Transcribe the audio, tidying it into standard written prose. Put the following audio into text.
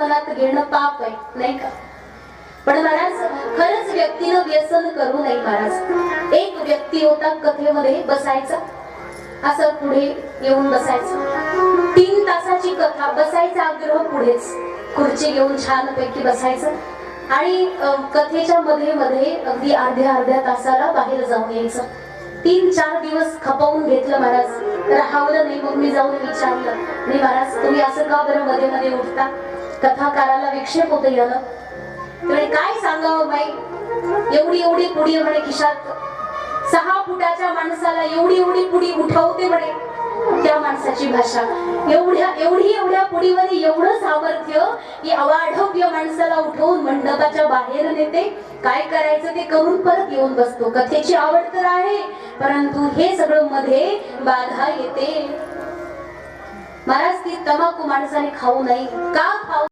मनात घेणं पाप आहे, नाही का? पण महाराज खरंच व्यक्तीनं व्यसन करू नये महाराज. एक व्यक्ती होता कथेमध्ये बसायचा, असं पुढे येऊन बसायचं. 3 तासाची कथा, बसायचा आग्रह पुढेच, खुर्ची घेऊन छानपैकी बसायचं आणि कथेच्या मध्ये मध्ये अगदी अर्ध्या तासाला बाहेर जाऊन यायचं. 3-4 दिवस खपवून घेतलं महाराज, राहावलं नाही. मग मी जाऊन विचारलं, नाही महाराज तुम्ही असं का बरं मध्ये मध्ये उठता? कथाकाराला विक्षेप होतं याला. तुम्ही काय सांगावं बाई, एवढी पुडी म्हणे खिशात, 6 फुटाच्या माणसाला एवढी पुडी उठवते म्हणे. त्या माणसाची भाषा, एवढ्या पुडीवर एवढं सामर्थ्य की अवाढव्य माणसाला उठवून मंडपाच्या बाहेर नेते. काय करायचं ते करून परत येऊन बसतो. कथेची आवड तर आहे, परंतु हे सगळं मध्ये बाधा येते. महाराज ती तंबाखू माणसाने खाऊ नये. का खाऊ